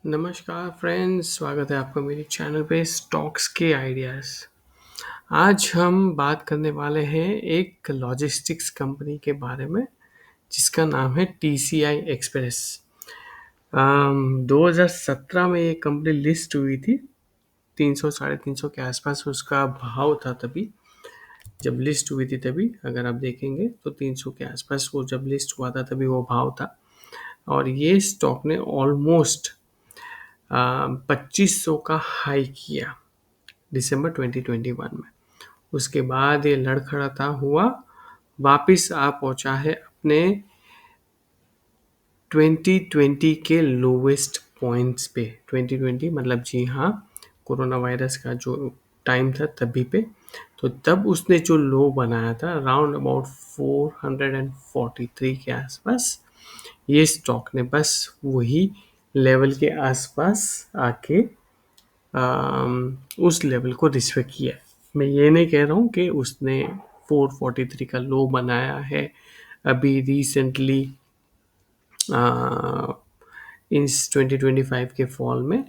नमस्कार फ्रेंड्स, स्वागत है आपका मेरे चैनल पे स्टॉक्स के आइडियाज़। आज हम बात करने वाले हैं एक लॉजिस्टिक्स कंपनी के बारे में जिसका नाम है टीसीआई एक्सप्रेस। 2017 में ये कंपनी लिस्ट हुई थी। 300 साढ़े 300 के आसपास उसका भाव था तभी जब लिस्ट हुई थी। तभी अगर आप देखेंगे तो 300 के आसपास वो जब लिस्ट हुआ था तभी वो भाव था। और ये स्टॉक ने ऑलमोस्ट 2500 का हाई किया दिसंबर 2021 में। उसके बाद ये लड़खड़ाता हुआ वापस आ पहुंचा है अपने 2020 के लोवेस्ट पॉइंट्स पे। 2020 मतलब जी हाँ, कोरोना वायरस का जो टाइम था तभी पे। तो तब उसने जो लो बनाया था अराउंड अबाउट 443 के आसपास, ये स्टॉक ने बस वही लेवल के आसपास आके उस लेवल को रिस्पेक्ट किया है। मैं ये नहीं कह रहा हूँ कि उसने 443 का लो बनाया है अभी रिसेंटली इस 2025 के फॉल में,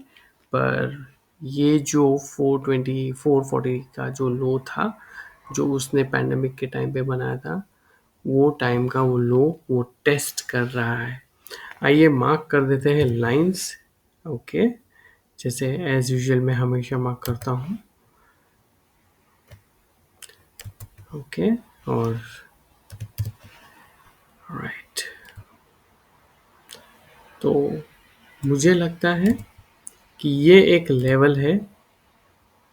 पर ये जो 440 का जो लो था जो उसने पैंडमिक के टाइम पे बनाया था, वो टाइम का वो लो वो टेस्ट कर रहा है। आइए मार्क कर देते हैं लाइंस। ओके, जैसे एज यूजुअल मैं हमेशा मार्क करता हूँ। ओके, और राइट, तो मुझे लगता है कि ये एक लेवल है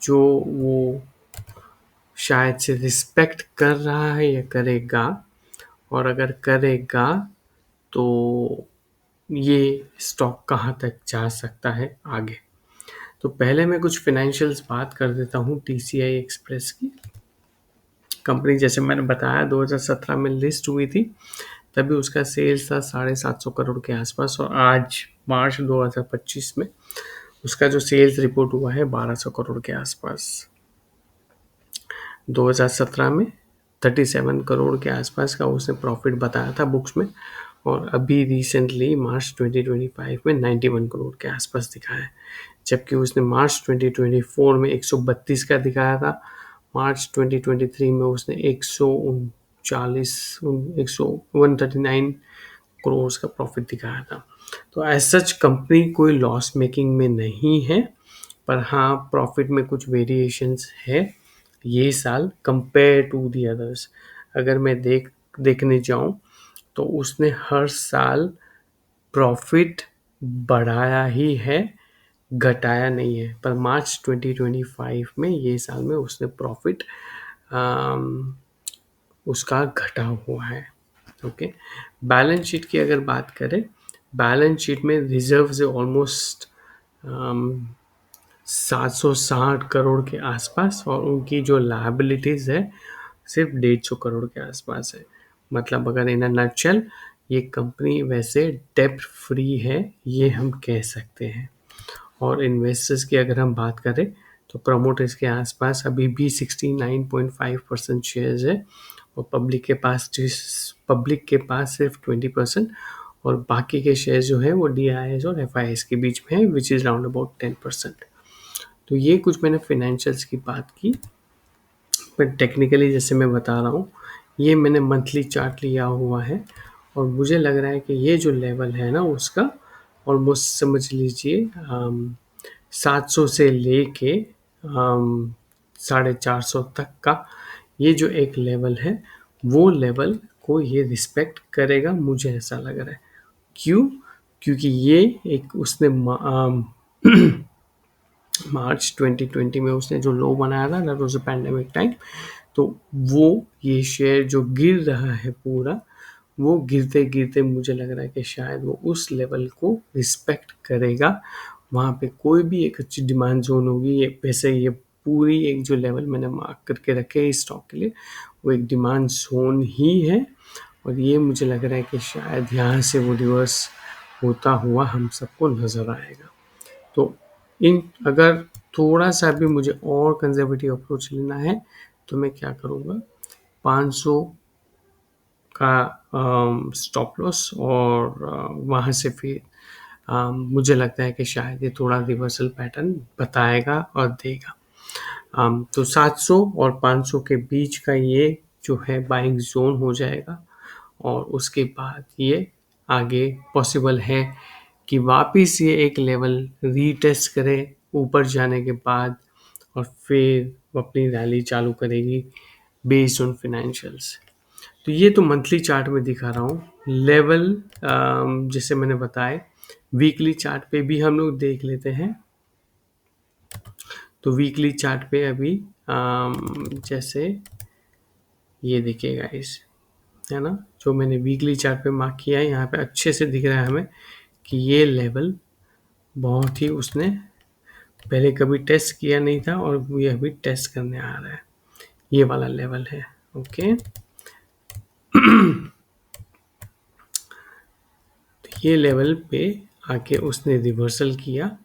जो वो शायद से रिस्पेक्ट कर रहा है या करेगा। और अगर करेगा तो ये स्टॉक कहाँ तक जा सकता है आगे। तो पहले मैं कुछ फाइनेंशियल्स बात कर देता हूँ टीसीआई एक्सप्रेस की। कंपनी जैसे मैंने बताया 2017 में लिस्ट हुई थी, तभी उसका सेल्स था 750 करोड़ के आसपास। और आज मार्च 2025 में उसका जो सेल्स रिपोर्ट हुआ है 1200 करोड़ के आसपास। 2017 में 37 करोड़ के आसपास का उसने प्रॉफिट बताया था बुक्स में, और अभी रिसेंटली मार्च 2025 में 91 करोड़ के आसपास दिखाया है। जबकि उसने मार्च 2024 में 132 का दिखाया था। मार्च 2023 में उसने 139 139 करोड़ का प्रॉफिट दिखाया था। तो एज सच कंपनी कोई लॉस मेकिंग में नहीं है, पर हाँ प्रॉफिट में कुछ वेरिएशंस है ये साल कंपेयर टू दी अदर्स। अगर मैं देखने जाऊँ तो उसने हर साल प्रॉफिट बढ़ाया ही है, घटाया नहीं है। पर मार्च 2025 में ये साल में उसने प्रॉफिट उसका घटा हुआ है। ओके, बैलेंस शीट की अगर बात करें, बैलेंस शीट में रिजर्व है ऑलमोस्ट 760 करोड़ के आसपास, और उनकी जो लायबिलिटीज़ है सिर्फ 150 करोड़ के आसपास है। मतलब अगर इन अ नटशेल ये कंपनी वैसे डेब्ट फ्री है, ये हम कह सकते हैं। और इन्वेस्टर्स की अगर हम बात करें तो प्रमोटर्स के आसपास अभी भी 69.5% शेयर्स है, और पब्लिक के पास सिर्फ 20%, और बाकी के शेयर जो है वो DIS और FIS के बीच में है, विच इज़ राउंड अबाउट 10%। तो ये कुछ मैंने फाइनेंशियल्स की बात की। पर टेक्निकली जैसे मैं बता रहा हूँ, ये मैंने मंथली चार्ट लिया हुआ है, और मुझे लग रहा है कि ये जो लेवल है ना उसका ऑलमोस्ट समझ लीजिए 700 से लेके 450 तक का ये जो एक लेवल है, वो लेवल को ये रिस्पेक्ट करेगा, मुझे ऐसा लग रहा है। क्यों? क्योंकि ये एक उसने मार्च 2020 में उसने जो लो बनाया था that was a pandemic time. तो वो ये शेयर जो गिर रहा है पूरा, वो गिरते गिरते मुझे लग रहा है कि शायद वो उस लेवल को रिस्पेक्ट करेगा। वहाँ पे कोई भी एक अच्छी डिमांड जोन होगी। ये वैसे ये पूरी एक जो लेवल मैंने मार्क करके रखे है इस स्टॉक के लिए, वो एक डिमांड जोन ही है, और ये मुझे लग रहा है कि शायद यहाँ से वो रिवर्स होता हुआ हम सबको नज़र आएगा। तो इन अगर थोड़ा सा भी मुझे और कंजर्वेटिव अप्रोच लेना है तो मैं क्या करूँगा, 500 का स्टॉप लॉस, और वहाँ से फिर मुझे लगता है कि शायद ये थोड़ा रिवर्सल पैटर्न बताएगा और देगा। तो 700 और 500 के बीच का ये जो है बाइंग जोन हो जाएगा, और उसके बाद ये आगे पॉसिबल है कि वापस ये एक लेवल रीटेस्ट करे ऊपर जाने के बाद, और फिर वो अपनी रैली चालू करेगी बेस्ड ऑन फिनेंशियल्स। तो ये तो मंथली चार्ट में दिखा रहा हूँ। लेवल जैसे मैंने बताया, वीकली चार्ट पे भी हम लोग देख लेते हैं। तो वीकली चार्ट पे अभी जैसे ये देखिए गाइस, है ना, जो मैंने वीकली चार्ट पे मार्क किया है, यहाँ पे अच्छे से दिख रहा है हमें कि ये लेवल बहुत ही उसने पहले कभी टेस्ट किया नहीं था, और ये अभी टेस्ट करने आ रहा है। ये वाला लेवल है। ओके, तो ये लेवल पे आके उसने रिवर्सल किया।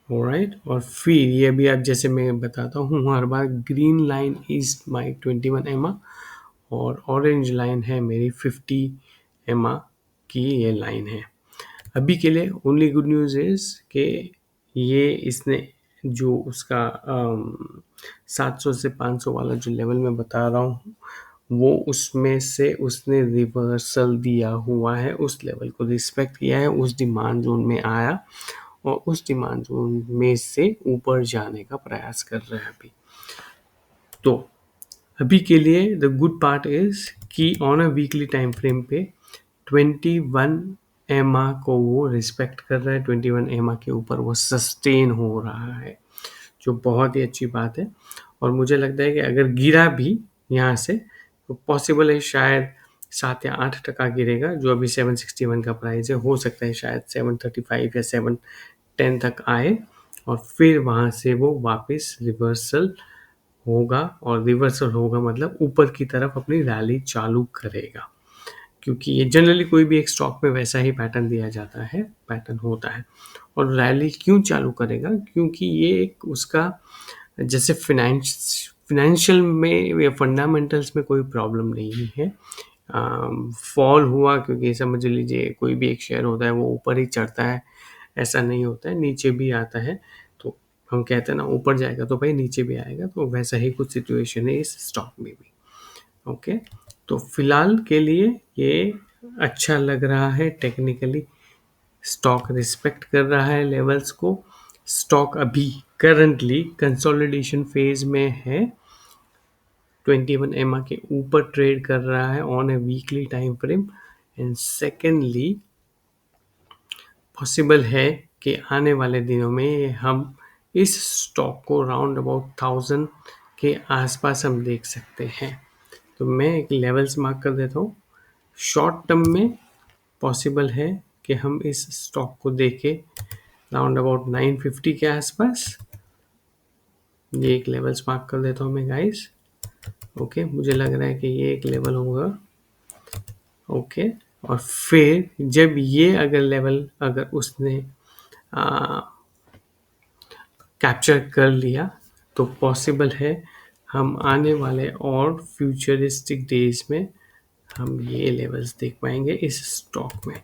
ऑलराइट, और फिर ये भी आप जैसे मैं बताता हूँ हर बार, ग्रीन लाइन इज माई 21 एमा, और ऑरेंज लाइन है मेरी 50 एमा की ये लाइन है। अभी के लिए ओनली गुड न्यूज़ इज कि ये इसने जो उसका 700 से 500 वाला जो लेवल मैं बता रहा हूँ, वो उसमें से उसने रिवर्सल दिया हुआ है, उस लेवल को रिस्पेक्ट किया है, उस डिमांड जोन में आया, और उस डिमांड जोन में से ऊपर जाने का प्रयास कर रहा है अभी। तो अभी के लिए द गुड पार्ट इज कि on a weekly time frame पे 21 एमा को वो रिस्पेक्ट कर रहा है, 21 एमा के ऊपर वो सस्टेन हो रहा है, जो बहुत ही अच्छी बात है। और मुझे लगता है कि अगर गिरा भी यहाँ से, तो पॉसिबल है शायद 7 या 8% गिरेगा, जो अभी 761 का प्राइस है। हो सकता है शायद 735 या 710 तक आए, और फिर वहाँ से वो वापस रिवर्सल होगा, और रिवर्सल होगा मतलब ऊपर की तरफ अपनी रैली चालू करेगा, क्योंकि ये जनरली कोई भी एक स्टॉक में वैसा ही पैटर्न दिया जाता है, पैटर्न होता है। और रैली क्यों चालू करेगा? क्योंकि ये एक उसका जैसे फिनेंशियल में या फंडामेंटल्स में कोई प्रॉब्लम नहीं है। फॉल हुआ क्योंकि समझ लीजिए कोई भी एक शेयर होता है वो ऊपर ही चढ़ता है, ऐसा नहीं होता है, नीचे भी आता है। तो हम कहते हैं ना, ऊपर जाएगा तो भाई नीचे भी आएगा, तो वैसा ही कुछ सिचुएशन है इस स्टॉक में भी। ओके, तो फिलहाल के लिए ये अच्छा लग रहा है। टेक्निकली स्टॉक रिस्पेक्ट कर रहा है लेवल्स को। स्टॉक अभी करंटली कंसोलिडेशन फेज में है, 21 एमआ के ऊपर ट्रेड कर रहा है on A weekly time frame. And secondly, possible है कि आने वाले दिनों में हम इस स्टॉक को राउंड अबाउट 1000 के आसपास हम देख सकते हैं। तो मैं एक लेवल्स मार्क कर देता हूँ। शॉर्ट टर्म में पॉसिबल है कि हम इस स्टॉक को देखें राउंड अबाउट 950 के आसपास। ये एक लेवल्स मार्क कर देता हूँ मैं गाइस। ओके, मुझे लग रहा है कि ये एक लेवल होगा। ओके, और फिर जब ये अगर लेवल अगर उसने कैप्चर कर लिया, तो पॉसिबल है हम आने वाले और फ्यूचरिस्टिक डेज में हम ये लेवल्स देख पाएंगे इस स्टॉक में।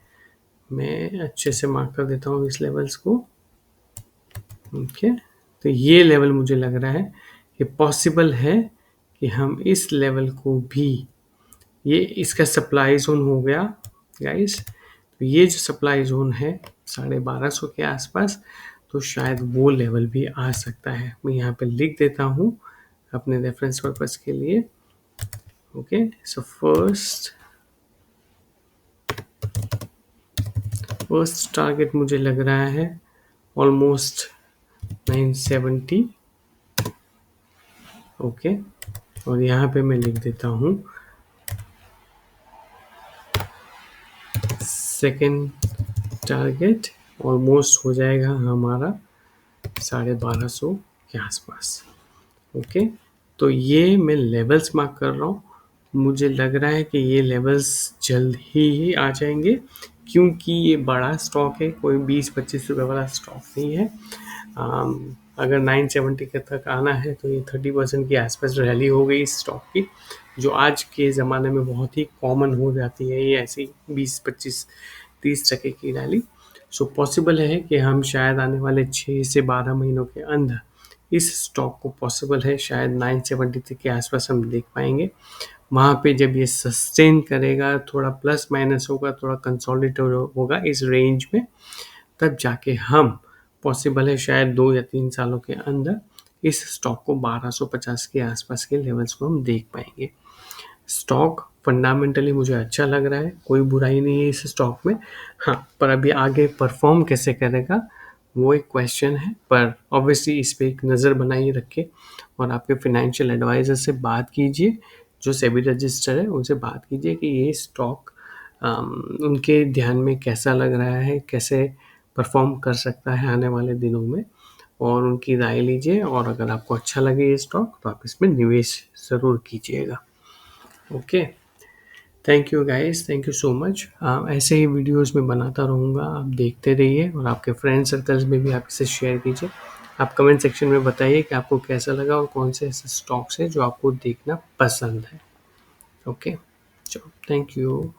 मैं अच्छे से मार्क कर देता हूँ इस लेवल्स को। ओके, तो ये लेवल मुझे लग रहा है कि पॉसिबल है कि हम इस लेवल को भी, ये इसका सप्लाई जोन हो गया गाइस। तो ये जो सप्लाई जोन है 1250 के आसपास, तो शायद वो लेवल भी आ सकता है। मैं यहाँ पे लिख देता हूँ अपने रेफरेंस पर्पस के लिए। ओके, सो फर्स्ट टारगेट मुझे लग रहा है ऑलमोस्ट 970। ओके, और यहाँ पे मैं लिख देता हूँ सेकेंड टारगेट ऑलमोस्ट हो जाएगा हमारा 1250 के आसपास। ओके, तो ये मैं लेवल्स मार्क कर रहा हूँ। मुझे लग रहा है कि ये लेवल्स जल्द ही आ जाएंगे, क्योंकि ये बड़ा स्टॉक है, कोई 20-25 रुपये वाला स्टॉक नहीं है। अगर 970 के तक आना है तो ये 30% के आसपास रैली हो गई इस स्टॉक की, जो आज के ज़माने में बहुत ही कॉमन हो जाती है। ये ऐसी 20-25 30% की डाली। सो पॉसिबल है कि हम शायद आने वाले 6 से 12 महीनों के अंदर इस स्टॉक को पॉसिबल है शायद 973 के आसपास हम देख पाएंगे। वहाँ पे जब ये सस्टेन करेगा, थोड़ा प्लस माइनस होगा, थोड़ा कंसोलिडेट होगा इस रेंज में, तब जाके हम पॉसिबल है शायद 2 या 3 सालों के अंदर इस स्टॉक को 1250 के आसपास के लेवल्स को हम देख पाएंगे। स्टॉक फंडामेंटली मुझे अच्छा लग रहा है, कोई बुराई नहीं है इस स्टॉक में। हाँ, पर अभी आगे परफॉर्म कैसे करेगा वो एक क्वेश्चन है, पर ऑब्वियसली इस पे एक नज़र बनाइए रखिए और आपके फाइनेंशियल एडवाइज़र से बात कीजिए, जो सेबी रजिस्टर है उनसे बात कीजिए कि ये स्टॉक उनके ध्यान में कैसा लग रहा है, कैसे परफॉर्म कर सकता है आने वाले दिनों में, और उनकी राय लीजिए। और अगर आपको अच्छा लगे ये स्टॉक तो आप इसमें निवेश ज़रूर कीजिएगा। Okay, thank you guys, thank you so much. ऐसे ही वीडियोस में बनाता रहूँगा, आप देखते रहिए और आपके फ्रेंड सर्कल्स में भी आप इसे शेयर कीजिए। आप कमेंट सेक्शन में बताइए कि आपको कैसा लगा और कौन से ऐसे स्टॉक्स हैं जो आपको देखना पसंद है। ओके, चलो, थैंक यू।